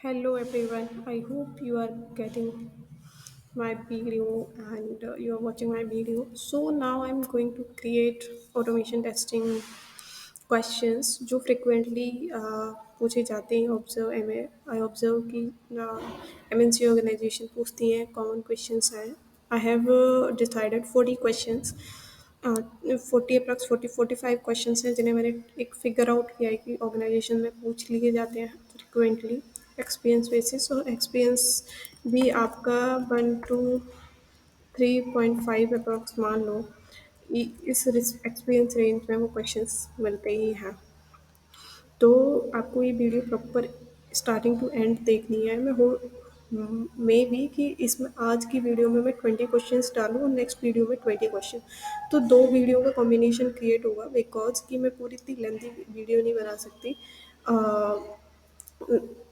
Hello everyone. I hope you are getting my video and you are watching my video. So now I'm going to create automation testing questions जो frequently पूछे जाते हैं observe M I observe कि MNC organisation पूछती हैं common questions हैं I have decided 40 questions 40 approx 45 questions हैं जिन्हें मैंने एक फिगर आउट किया है कि ऑर्गेनाइजेशन में पूछ लिए जाते हैं फ्रिक्वेंटली एक्सपीरियंस बेसिस और एक्सपीरियंस भी आपका 1 to 3.5 अप्रॉक्स मान लो इस एक्सपीरियंस रेंज में वो क्वेश्चंस मिलते ही हैं। तो आपको ये video proper starting to end देखनी है। मैं हो मे बी कि इसमें आज की वीडियो में मैं 20 क्वेश्चंस डालूँ और नेक्स्ट वीडियो में 20 क्वेश्चन, तो दो वीडियो का कॉम्बिनेशन क्रिएट होगा बिकॉज कि मैं पूरी इतनी लेंथी वीडियो नहीं बना सकती।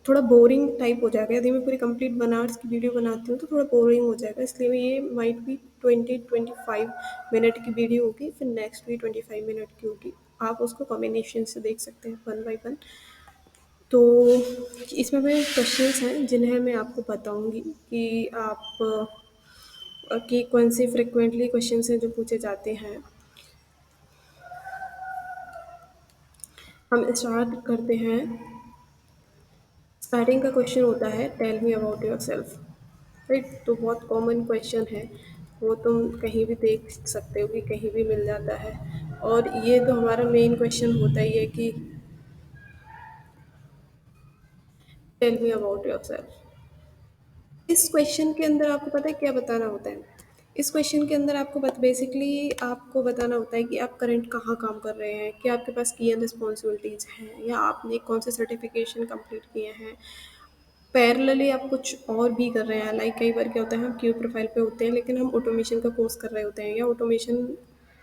थोड़ा बोरिंग टाइप हो जाएगा यदि मैं पूरी कंप्लीट बनारस की वीडियो बनाती हूँ तो थोड़ा बोरिंग हो जाएगा, इसलिए मैं ये माइट भी 20-25 मिनट की वीडियो होगी, फिर नेक्स्ट भी 25 मिनट की होगी। आप उसको कॉम्बिनेशन से देख सकते हैं वन बाय वन। तो इसमें भी क्वेश्चंस हैं जिन्हें मैं आपको बताऊंगी कि आप कि कौन से फ्रिक्वेंटली क्वेश्चंस हैं जो पूछे जाते हैं। हम स्टार्ट करते हैं। स्टार्टिंग का क्वेश्चन होता है tell me about yourself. Right, तो बहुत कॉमन क्वेश्चन है, वो तुम कहीं भी देख सकते हो कि कहीं भी मिल जाता है। और ये तो हमारा मेन क्वेश्चन होता ही है कि tell me about yourself. इस क्वेश्चन के अंदर आपको पता है क्या बताना होता है? इस क्वेश्चन के अंदर आपको बेसिकली आपको बताना होता है कि आप करंट कहाँ काम कर रहे हैं, क्या आपके पास की एंड रिस्पॉन्सिबिलिटीज़ हैं, या आपने कौन से सर्टिफिकेशन कंप्लीट किए हैं। पैरेलली आप कुछ और भी कर रहे हैं, लाइक कई बार क्या होता है हम क्यू प्रोफाइल पे होते हैं लेकिन हम ऑटोमेशन का कोर्स कर रहे होते हैं या ऑटोमेशन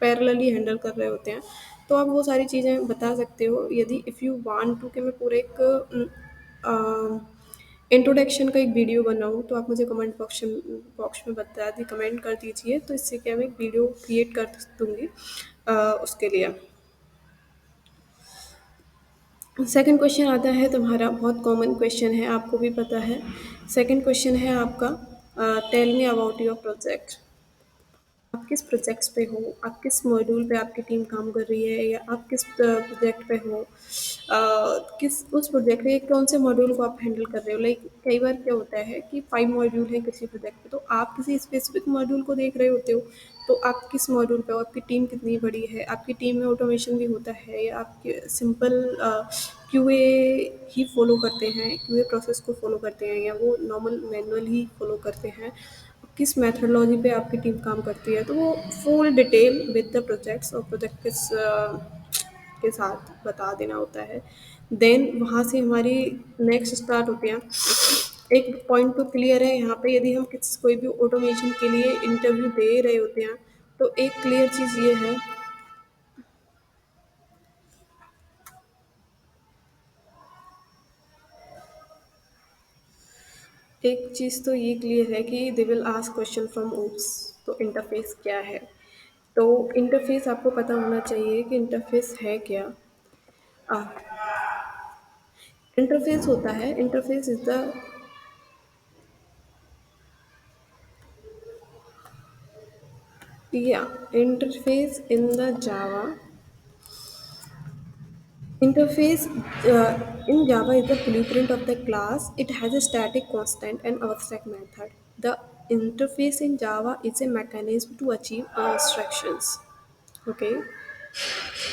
पैरेलली हैंडल कर रहे होते हैं, तो आप वो सारी चीज़ें बता सकते हो। यदि इफ़ यू वांट टू कि मैं पूरे एक इंट्रोडक्शन का एक वीडियो बनाऊँ तो आप मुझे कमेंट बॉक्स में बता दी कमेंट कर दीजिए, तो इससे क्या मैं एक वीडियो क्रिएट कर दूँगी उसके लिए। सेकंड क्वेश्चन आता है तुम्हारा, बहुत कॉमन क्वेश्चन है, आपको भी पता है। सेकंड क्वेश्चन है आपका tell me about your project. आप किस प्रोजेक्ट्स पे हो, आप किस मॉड्यूल पे आपकी टीम काम कर रही है, या आप किस प्रोजेक्ट पे हो, किस उस प्रोजेक्ट के कौन से मॉड्यूल को आप हैंडल कर रहे हो। लाइक कई बार क्या होता है कि 5 मॉड्यूल हैं किसी प्रोजेक्ट पे, तो आप किसी स्पेसिफिक मॉड्यूल को देख रहे होते हो, तो आप किस मॉड्यूल पे हो, आपकी टीम कितनी बड़ी है, आपकी टीम में ऑटोमेशन भी होता है या आपके सिंपल क्यूए ही फॉलो करते हैं, क्यूए प्रोसेस को फॉलो करते हैं, या वो नॉर्मल मैनुअल ही फॉलो करते हैं, किस मेथडोलॉजी पे आपकी टीम काम करती है। तो वो full detail with the projects और प्रोजेक्ट के साथ बता देना होता है। देन वहाँ से हमारी नेक्स्ट स्टार्ट होती है। एक पॉइंट तो क्लियर है यहाँ पे, यदि हम कोई भी ऑटोमेशन के लिए इंटरव्यू दे रहे होते हैं तो एक क्लियर चीज़ ये है, एक चीज़ तो ये क्लियर है कि they will ask question from OOPS. तो इंटरफेस क्या है? तो इंटरफेस आपको पता होना चाहिए कि इंटरफेस है क्या। इंटरफेस होता है, interface is the yeah interface in the Java. Interface in Java is the blueprint of the class. It has a static constant and abstract method. The interface in Java is a mechanism to achieve instructions. Okay,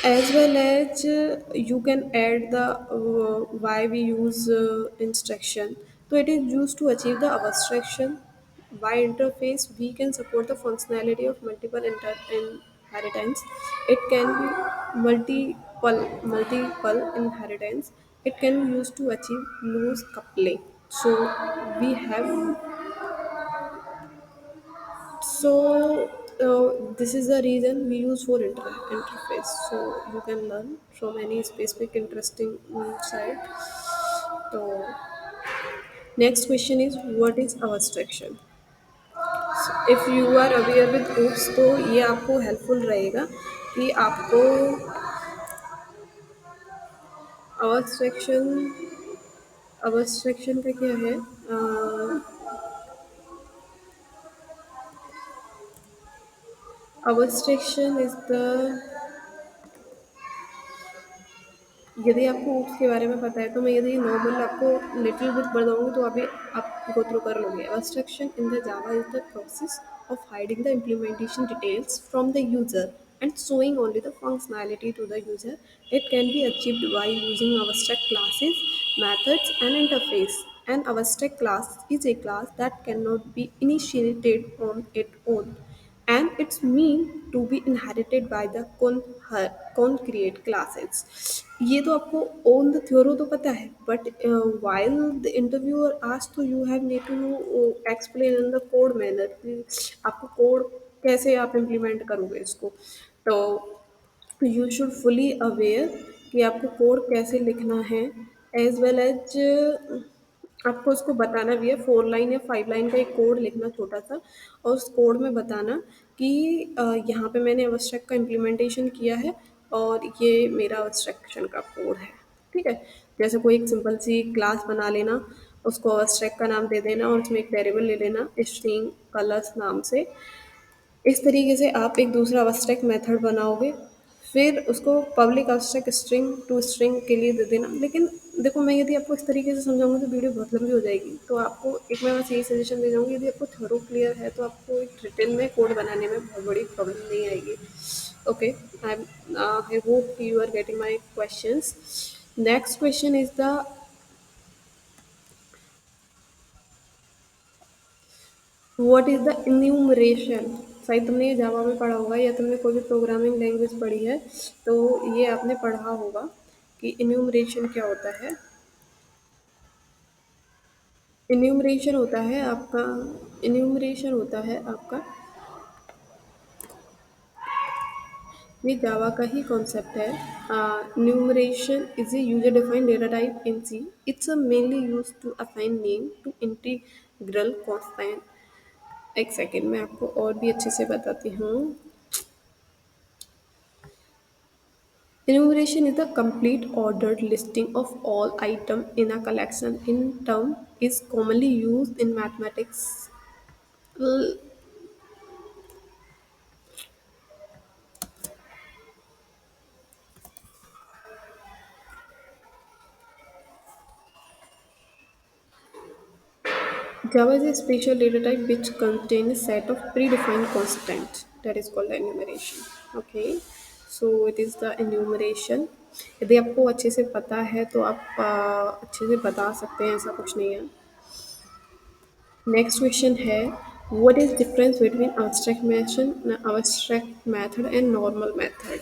as well as you can add the why we use instruction. So it is used to achieve the abstraction. By interface we can support the functionality of multiple inheritance. It can be multiple inheritance. It can be used to achieve loose coupling. So we have so this is the reason we use for interface. So you can learn from any specific interesting side. So next question is what is abstraction? If you are aware with oops तो ये आपको helpful रहेगा कि आपको abstraction abstraction का क्या है? Abstraction is the, यदि आपको ऊप्स के बारे में पता है तो मैं यदि नॉर्मल आपको लिटिल बिट बताऊंगी तो अभी आप गो थ्रू कर लोगे. Abstraction in the Java is the process of hiding the implementation details from the user and showing only the functionality to the user. It can be achieved by using abstract classes, methods, and interface. An abstract class is a class that cannot be initiated on its own, and it's mean to be inherited by the concrete classes. ये तो आपको on the थ्योरो तो पता है, but while the interviewer asked to you have need to explain in the code manner कि आपको code कैसे आप इम्प्लीमेंट करोगे इसको. तो यू शुड फुली अवेयर कि आपको कोड कैसे लिखना है, एज वेल एज आपको उसको बताना भी है. 4 लाइन या 5 लाइन का एक कोड लिखना छोटा सा, और उस कोड में बताना कि यहाँ पे मैंने अब्स्ट्रैक्ट का इम्प्लीमेंटेशन किया है और ये मेरा अब्स्ट्रैक्शन का कोड है. ठीक है. जैसे कोई एक सिंपल सी क्लास बना लेना, उसको अब्स्ट्रैक्ट का नाम दे देना और उसमें एक वेरिएबल ले लेना स्ट्रिंग कलर्स नाम से. इस तरीके से आप एक दूसरा अब्स्ट्रैक्ट मेथड बनाओगे, फिर उसको public abstract string to string के लिए दे देना. लेकिन देखो, मैं यदि आपको इस तरीके से समझाऊंगी तो वीडियो बहुत लंबी हो जाएगी, तो आपको एक मैं बस यही सजेशन दे जाऊँगी, यदि आपको थोरो क्लियर है तो आपको एक रिटर्न में कोड बनाने में बहुत बड़ी प्रॉब्लम नहीं आएगी. Okay. I hope you are getting my questions. Next question is the, what is the enumeration. शायद तुमने ये जावा में पढ़ा होगा या तुमने कोई भी प्रोग्रामिंग लैंग्वेज पढ़ी है तो ये आपने पढ़ा होगा कि इन्यूमरेशन क्या होता है. इन्यूमरेशन होता है आपका, इन्यूमरेशन होता है आपका, ये जावा का ही कॉन्सेप्ट है. Enumeration is a user defined data type in C. It's mainly use to assign name to integral constant. एक सेकेंड, मैं आपको और भी अच्छे से बताती हूँ. Enumeration is the complete ordered listing of all items in a collection. In term is commonly used in mathematics. L- Java is a special data type which contains a set of predefined constants. That is called the enumeration. Okay. So it is the enumeration. यदि आपको अच्छे से पता है तो आप अच्छे से बता सकते हैं, ऐसा कुछ नहीं है. नेक्स्ट क्वेश्चन है, what is difference between abstract method and normal method.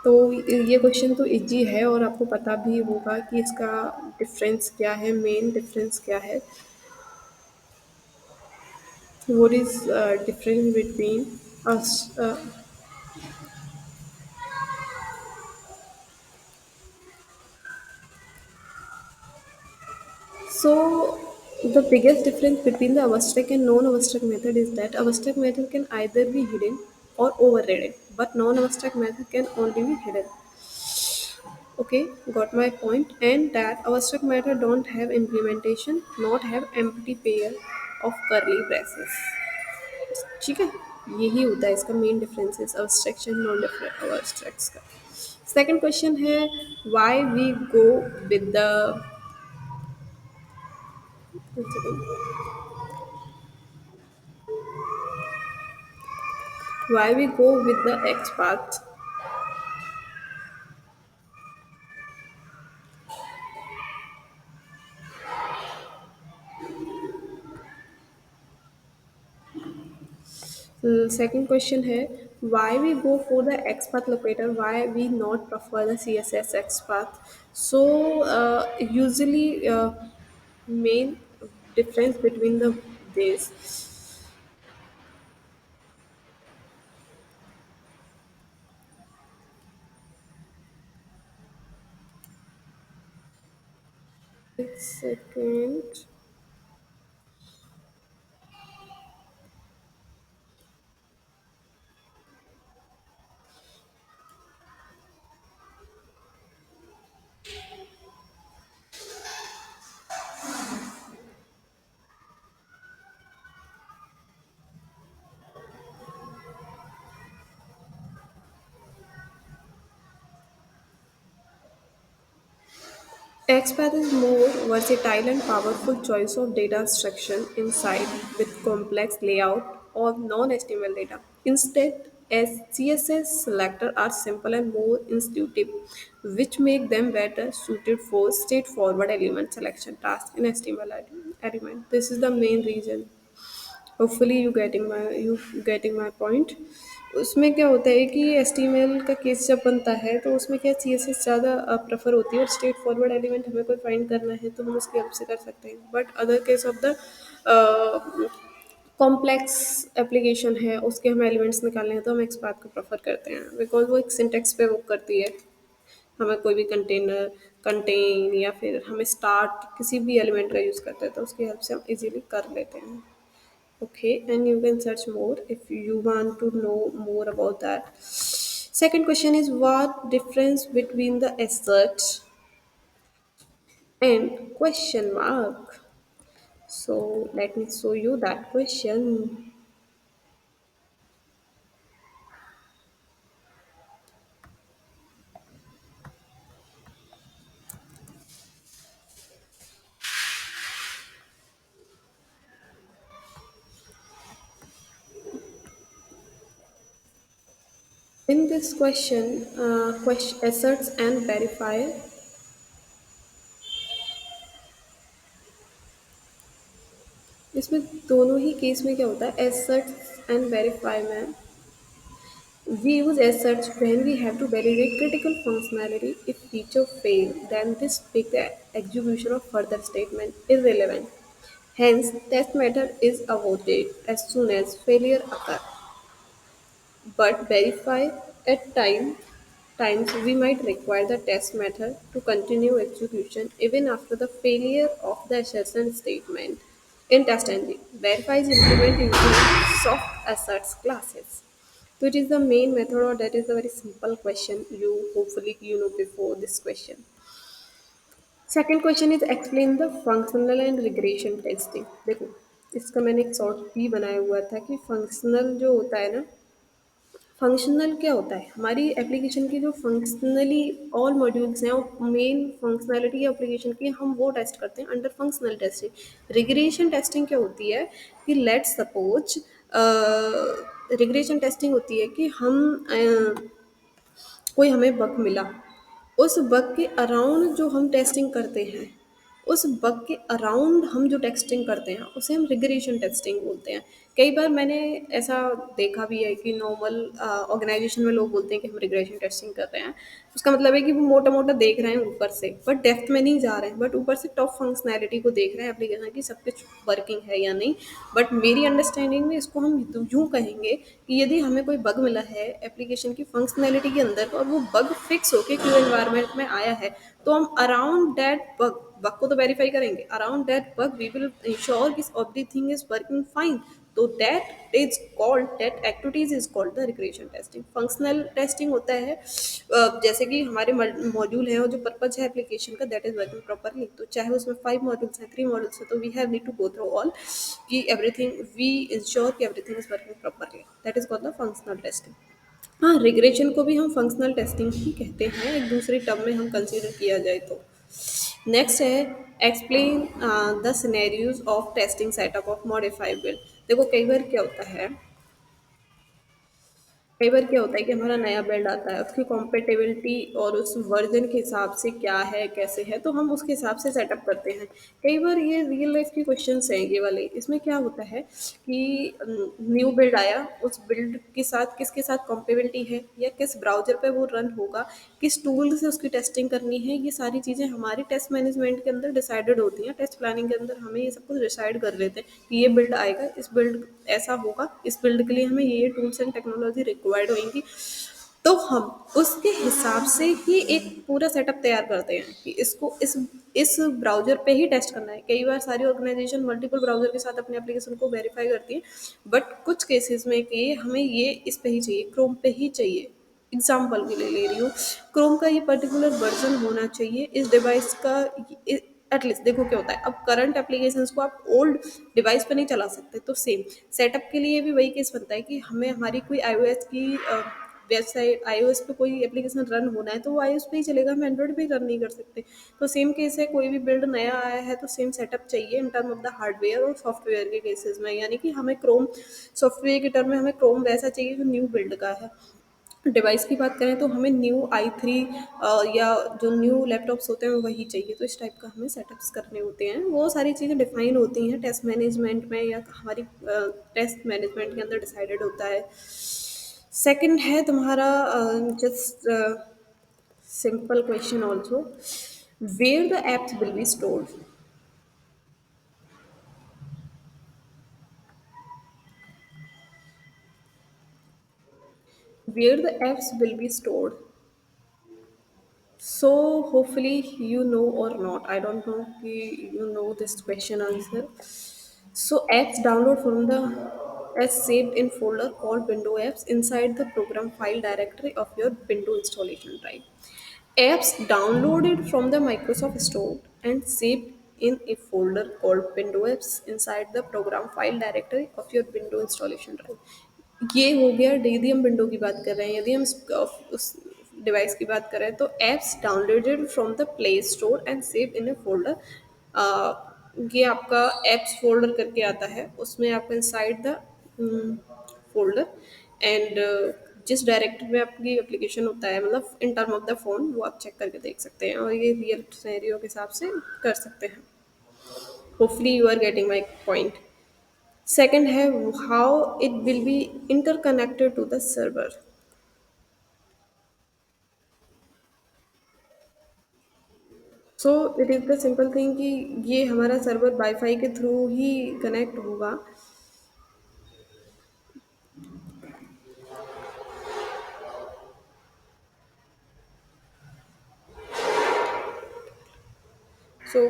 तो ये क्वेश्चन तो इजी है और आपको पता भी होगा कि इसका डिफरेंस क्या है, मेन डिफरेंस क्या है. What is difference between us. So the biggest difference between the abstract and non-abstract method is that abstract method can either be hidden or overridden, but non-abstract method can only be hidden. Okay, got my point. And that abstract method don't have implementation, not have empty pair of curly braces. ठीक है. यही होता है इसका main differences abstraction non abstracts का. Second question है, why we go with the, why we go with the X path. Second question है, why we go for the X path locator, why we not prefer the CSS X path. So usually main difference between the this. Second. XPath is more versatile and powerful choice of data instruction inside with complex layout or non-HTML data. Instead, as CSS selector are simple and more intuitive, which make them better suited for straightforward element selection tasks in HTML element. This is the main reason. Hopefully you getting my point. उसमें क्या होता है कि S T M L का case जब बनता है तो उसमें क्या सी एस एस ज़्यादा प्रेफर होती है और स्ट्रेट फॉरवर्ड एलिमेंट हमें कोई फाइंड करना है तो हम उसकी हेल्प से कर सकते हैं। But other case of the complex application है उसके हम एलिमेंट्स निकालने हैं तो हम एक्सपाथ को प्रेफर करते हैं बिकॉज वो एक सिंटेक्स पे वर्क करती है। हमें कोई भी कंटेनर कंटेन या फिर हमें स्टार्ट किसी भी एलिमेंट का यूज़ करते हैं तो उसकी हेल्प से हम इजीली कर लेते हैं। Okay, and you can search more if you want to know more about that. Second question is what difference between the assert and question mark? So let me show you that question. In this question asserts and verify, इसमें दोनों ही case में क्या होता है asserts and verify में we use asserts when we have to validate critical functionality. If feature fail, then this make the execution of further statement irrelevant. Hence, test method is avoided as soon as failure occur. But verify at times we might require the test method to continue execution even after the failure of the assertion statement. In test engine, verify is implemented using soft asserts classes. So it is the main method or that is a very simple question you hopefully you know before this question. Second question is explain the functional and regression testing. देखो इसका मैंने एक short भी बनाया हुआ था कि functional जो होता है ना, फंक्शनल क्या होता है हमारी एप्लीकेशन की जो फंक्शनली ऑल मॉड्यूल्स हैं और मेन फंक्शनैलिटी एप्लीकेशन की हम वो टेस्ट करते हैं under functional testing. Regression testing क्या होती है कि लेट सपोज रिग्रेशन टेस्टिंग होती है कि हम कोई हमें बग मिला, उस बग के अराउंड जो हम टेस्टिंग करते हैं, उस बग के अराउंड हम जो टेस्टिंग करते हैं उसे हम रिग्रेशन टेस्टिंग बोलते हैं। कई बार मैंने ऐसा देखा भी है कि नॉर्मल ऑर्गेनाइजेशन में लोग बोलते हैं कि हम रिग्रेशन टेस्टिंग कर रहे हैं। उसका मतलब है कि वो मोटा मोटा देख रहे हैं ऊपर से बट डेप्थ में नहीं जा रहे हैं, बट ऊपर से टॉप फंक्शनैलिटी को देख रहे हैं एप्लीकेशन की सब कुछ वर्किंग है या नहीं। बट मेरी अंडरस्टैंडिंग में इसको हम यूँ कहेंगे कि यदि हमें कोई बग मिला है एप्लीकेशन की फंक्शनैलिटी के अंदर और वो बग फिक्स होके क्यू एनवायरनमेंट में आया है तो हम अराउंड दैट बग को तो वेरीफाई करेंगे। Around that bug we will ensure कि एवरीथिंग इज वर्किंग फाइन। तो that activities is called the regression testing. Functional testing होता है जैसे कि हमारे मॉड्यूल है और जो पर्पज है एप्लीकेशन का दैट इज वर्किंग प्रॉपरली। तो चाहे उसमें 5 मॉड्यूल्स हैं 3 मॉड्यूल्स हैं तो we have need to go through all कि एवरीथिंग वी इंश्योर कि everything is working properly. That is called the functional testing. हाँ, रिग्रेशन को भी हम फंक्शनल टेस्टिंग ही कहते हैं एक दूसरे टर्म में हम कंसीडर किया जाए तो। नेक्स्ट है explain the scenarios of testing setup of modify build. देखो कई बार क्या होता है कि हमारा नया बिल्ड आता है उसकी कॉम्पेटेबिलिटी और उस वर्जन के हिसाब से क्या है कैसे है तो हम उसके हिसाब से सेटअप करते हैं। कई बार ये रियल लाइफ के क्वेश्चंस हैं ये वाले। इसमें क्या होता है कि न्यू बिल्ड आया, उस बिल्ड के साथ किसके साथ कॉम्पेबिलिटी है या किस ब्राउजर पे वो रन होगा, किस टूल से उसकी टेस्टिंग करनी है, ये सारी चीज़ें हमारी टेस्ट मैनेजमेंट के अंदर डिसाइडेड होती हैं। टेस्ट प्लानिंग के अंदर हमें ये सब कुछ डिसाइड कर लेते हैं कि ये बिल्ड आएगा, इस बिल्ड ऐसा होगा, इस बिल्ड के लिए हमें ये टूल्स एंड टेक्नोलॉजी रिक्वायर्ड होंगी। तो हम उसके हिसाब से ही एक पूरा सेटअप तैयार करते हैं कि इसको इस ब्राउज़र पे ही टेस्ट करना है। कई बार सारी ऑर्गेनाइजेशन मल्टीपल ब्राउज़र के साथ अपने एप्लीकेशन को वेरीफाई करती है, बट कुछ केसेस में कि हमें ये इस पे ही चाहिए, क्रोम पे ही चाहिए। एग्जाम्पल के लिए ले रही हूँ, क्रोम का ये पर्टिकुलर वर्जन होना चाहिए इस डिवाइस का। एटलीस्ट देखो क्या होता है, अब करंट एप्लीकेशंस को आप ओल्ड डिवाइस पे नहीं चला सकते, तो सेम सेटअप के लिए भी वही केस बनता है कि हमें हमारी कोई iOS की वेबसाइट iOS पे कोई एप्लीकेशन रन होना है तो वो iOS पे ही चलेगा, हम एंड्रॉइड पे ही रन नहीं कर सकते। तो सेम केस है, कोई भी बिल्ड नया आया है तो सेम सेटअप चाहिए in term of the hardware और सॉफ्टवेयर के केसेस में, यानी कि हमें क्रोम सॉफ्टवेयर के टर्म में हमें क्रोम वैसा चाहिए जो न्यू बिल्ड का है। डिवाइस की बात करें तो हमें न्यू i3 या जो न्यू लैपटॉप्स होते हैं वही चाहिए, तो इस टाइप का हमें सेटअप्स करने होते हैं। वो सारी चीज़ें डिफाइन होती हैं टेस्ट मैनेजमेंट में या हमारी टेस्ट मैनेजमेंट के अंदर डिसाइडेड होता है। सेकंड है तुम्हारा just simple question also, where the apps will be stored. Where the apps will be stored. So hopefully you know or not. I don't know if you know this question answer. So apps download from the as saved in folder called Window Apps inside the program file directory of your Windows installation drive. Apps downloaded from the Microsoft Store and saved in a folder called Window Apps inside the program file directory of your Windows installation drive. ये हो गया यदि हम window की बात कर रहे हैं। यदि हम उस डिवाइस की बात करें तो apps downloaded from the play store and save in A folder. ये आपका एप्स फोल्डर करके आता है, उसमें आपका इनसाइड द फोल्डर एंड जिस डायरेक्टरी में आपकी एप्लीकेशन होता है, मतलब in term of the phone, वो आप चेक करके देख सकते हैं और ये रियल सिनेरियो के हिसाब से कर सकते हैं। Hopefully you are getting my point. Second है how it will be interconnected to the server. So it is the simple thing कि ये हमारा सर्वर वाईफाई के थ्रू ही कनेक्ट होगा।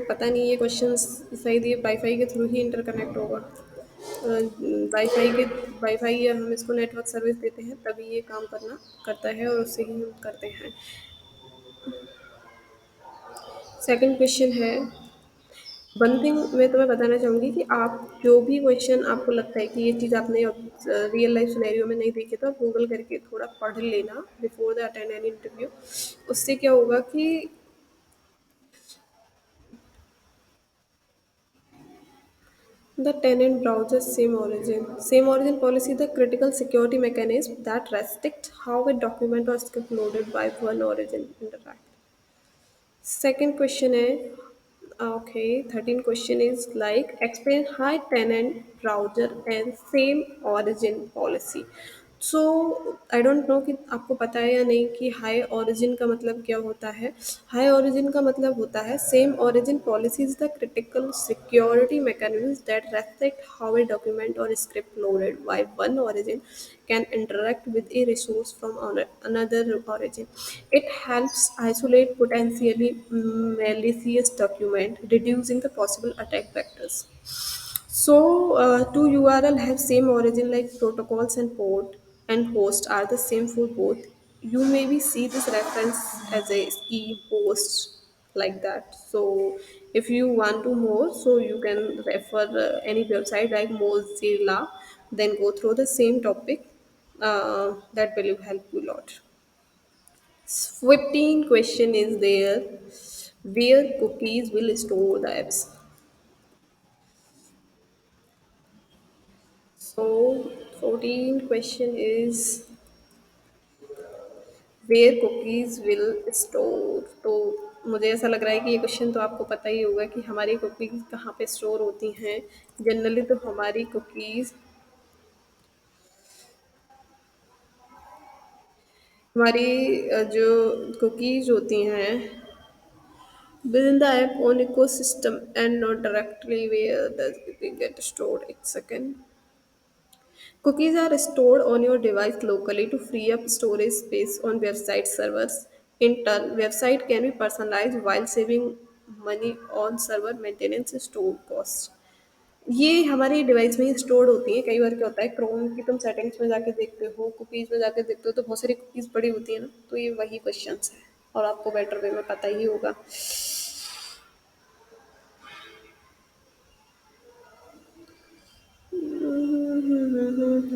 पता नहीं ये क्वेश्चन सही दिए, वाईफाई के थ्रू ही इंटरकनेक्ट होगा। वाईफाई के वाईफाई या हम इसको नेटवर्क सर्विस देते हैं तभी ये काम करता है और उससे ही हम करते हैं। सेकंड क्वेश्चन है, वन थिंग मैं तुम्हें बताना चाहूँगी कि आप जो भी क्वेश्चन आपको लगता है कि ये चीज़ आपने रियल लाइफ सिनेरियो में नहीं देखी तो आप गूगल करके थोड़ा पढ़ लेना before the attend an interview. उससे क्या होगा कि the tenant browser's same origin policy, the critical security mechanism that restricts how a document or script loaded by one origin interact. Second question is, okay, 13 question is like explain high tenant browser and same origin policy. So I don't know कि आपको पता है या नहीं कि high origin का मतलब क्या होता है। हाई ओरिजिन का मतलब होता है same origin policy is the critical security mechanism that restrict how a document or script loaded by one origin can interact with a resource from another origin. It helps isolate potentially malicious document, reducing the possible attack vectors. Two URL have same origin like protocols and port and host are the same for both. You maybe see this reference as a ski host like that. So if you want to more, so you can refer any website like Mozilla, then go through the same topic. That will help you a lot. 15 question is there, where cookies will store the apps. So 14 question is where cookies will store. तो मुझे ऐसा लग रहा है कि ये question तो आपको पता ही होगा कि हमारी कुकीज़ कहाँ पे स्टोर होती हैं। जनरली तो हमारी कुकीज़ हमारी जो कुकीज़ होती हैं within the app on ecosystem and not directly where does it get stored. एक second. Cookies are stored on your device locally to free up storage space on website servers. In turn, website can be personalized while saving money on server maintenance store cost. ये हमारी device में ही stored होती है। कई बार क्या होता है, Chrome की तुम सेटिंग्स में जाके देखते हो, कुकीज़ में जाके देखते हो तो बहुत सारी कुकीज़ पड़ी होती है ना, तो ये वही क्वेश्चंस है और आपको बेटर वे में पता ही होगा।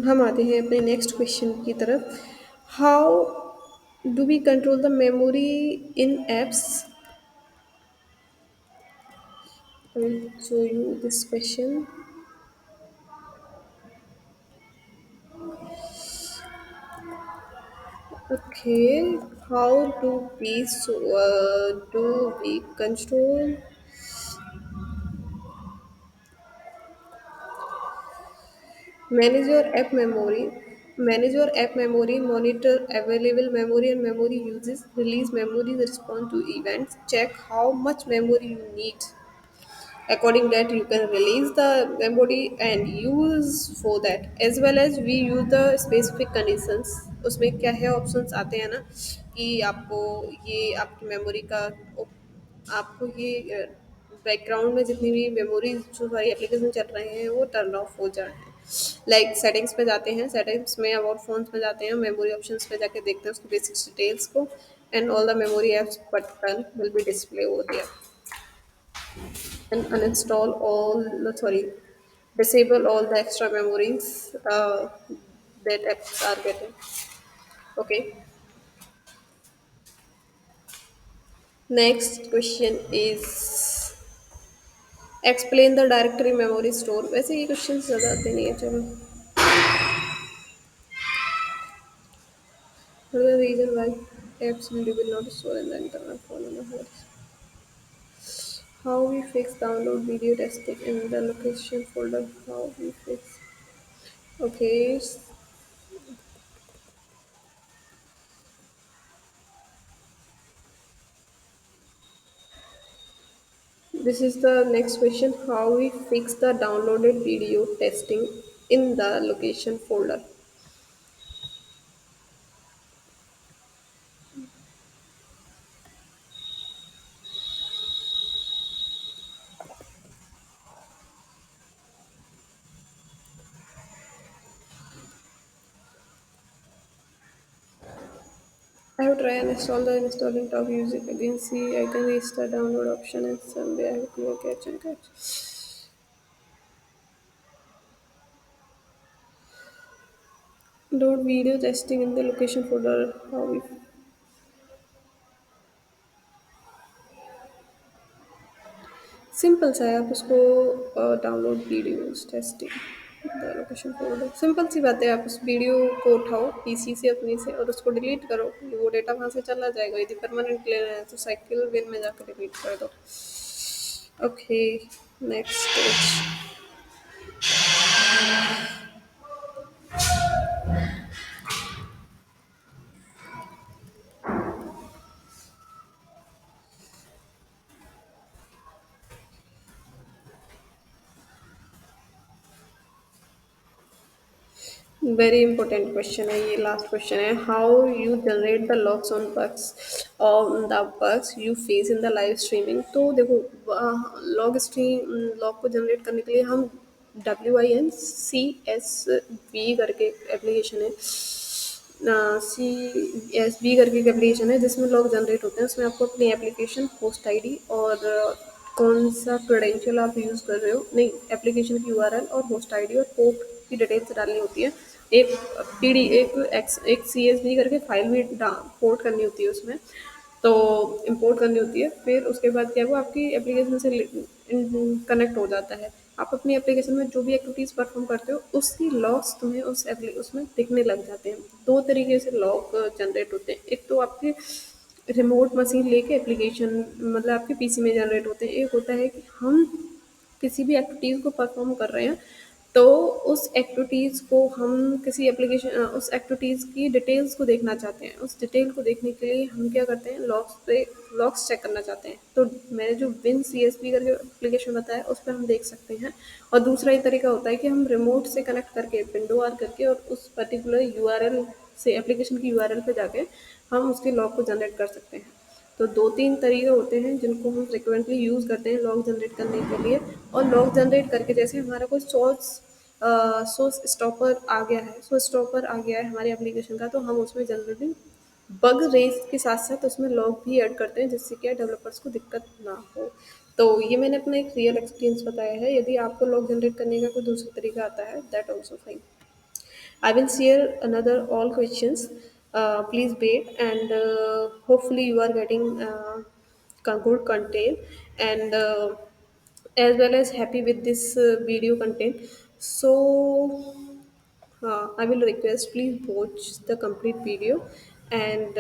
हम आते हैं अपने नेक्स्ट क्वेश्चन की तरफ। How do we control the memory in apps? I will show you this question. Okay, how do we control manage your app memory? Manage your app memory, monitor available memory and memory uses, release memory, respond to events, check how much memory you need. According that you can release the memory and use for that, as well as we use the specific conditions. उसमें क्या है options आते हैं ना कि आपको ये आपकी मेमोरी का आपको ये बैकग्राउंड में जितनी भी मेमोरी जो सारी एप्लीकेशन चल रहे हैं वो टर्न ऑफ हो जाए। लाइक सेटिंग्स पे जाते हैं, सेटिंग्स में अबाउट फोन्स पे जाते हैं, मेमोरी ऑप्शंस पे जाके देखते हैं उसकी बेसिक डिटेल्स को, and all the memory apps button will be display over there, and uninstall all the sorry disable all the extra memories that apps are getting. Okay, next question is explain the directory memory store. वैसे ये question ज़्यादा आते नहीं है, चलो। What is the reason why apps will not store in the internal phone? How we fix download video testing in the location folder? How we fix? Okay, this is the next question. How we fix the downloaded video testing in the location folder? I have tried and installed the installing top music again. See, I can restart download option and someday I will clear cache and cache. Load video testing in the location folder. How we simple सा है, आप उसको download videos testing the location folder, simple सी बात है। आप उस video को उठाओ पीसी से अपने से और उसको डिलीट करो, वो डेटा वहाँ से चला जाएगा। यदि परमानेंट लेना है तो साइकिल बिन में जाकर डिलीट कर दो। Okay, next. Very important question है ये, लास्ट क्वेश्चन है। How you generate the locks on bugs on the bugs you face in the live streaming. तो देखो, लॉग को जनरेट करने के लिए हम WINCSV करके एप्लीकेशन है, CSV करके एक एप्लीकेशन है जिसमें लॉग जनरेट होते हैं। उसमें आपको अपनी एप्लीकेशन, होस्ट आईडी और कौन सा क्रेडेंशियल आप यूज़ कर रहे हो, नहीं, एप्लीकेशन की यूआरएल और होस्ट आईडी और पोर्ट की डिटेल्स डालनी होती है। एक पीडी एक CSV करके फाइल भी पोर्ट करनी होती है उसमें, तो इंपोर्ट करनी होती है। फिर उसके बाद क्या है, वो आपकी एप्लीकेशन से कनेक्ट हो जाता है। आप अपनी एप्लीकेशन में जो भी एक्टिविटीज़ परफॉर्म करते हो उसकी लॉग्स तुम्हें उसमें दिखने लग जाते हैं। दो तरीके से लॉग जनरेट होते हैं। एक तो आपके रिमोट मशीन लेके एप्लीकेशन, मतलब आपके पीसी में जनरेट होते हैं। एक होता है कि हम किसी भी एक्टिविटीज़ को परफॉर्म कर रहे हैं, तो उस एक्टिविटीज़ को हम किसी एप्लीकेशन उस एक्टिविटीज़ की डिटेल्स को देखना चाहते हैं। उस डिटेल को देखने के लिए हम क्या करते हैं, लॉग्स चेक करना चाहते हैं। तो मैंने जो विन CSV करके एप्लीकेशन बताया उस पर हम देख सकते हैं। और दूसरा ये तरीका होता है कि हम रिमोट से कनेक्ट करके विंडो आर करके और उस पर्टिकुलर यूआरएल से, एप्लीकेशन की यूआरएल पे जाके हम उसके लॉग को जनरेट कर सकते हैं। तो 2-3 तरीके होते हैं जिनको हम फ्रिक्वेंटली यूज़ करते हैं लॉग जनरेट करने के लिए। और लॉग जनरेट करके जैसे हमारा कोई सोर्स स्टॉपर आ गया है, सोर्स स्टॉपर आ गया है हमारे एप्लीकेशन का, तो हम उसमें जनरली बग रेस के साथ साथ उसमें लॉग भी ऐड करते हैं जिससे क्या डेवलपर्स को दिक्कत ना हो। तो ये मैंने अपना एक रियल एक्सपीरियंस बताया है। यदि आपको लॉग जनरेट करने का कोई दूसरा तरीका आता है, that also fine. I will share another all questions. Please wait, and hopefully you are getting good content, and as well as happy with this video content. So I will request, please watch the complete video, and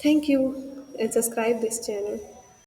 thank you, and subscribe this channel.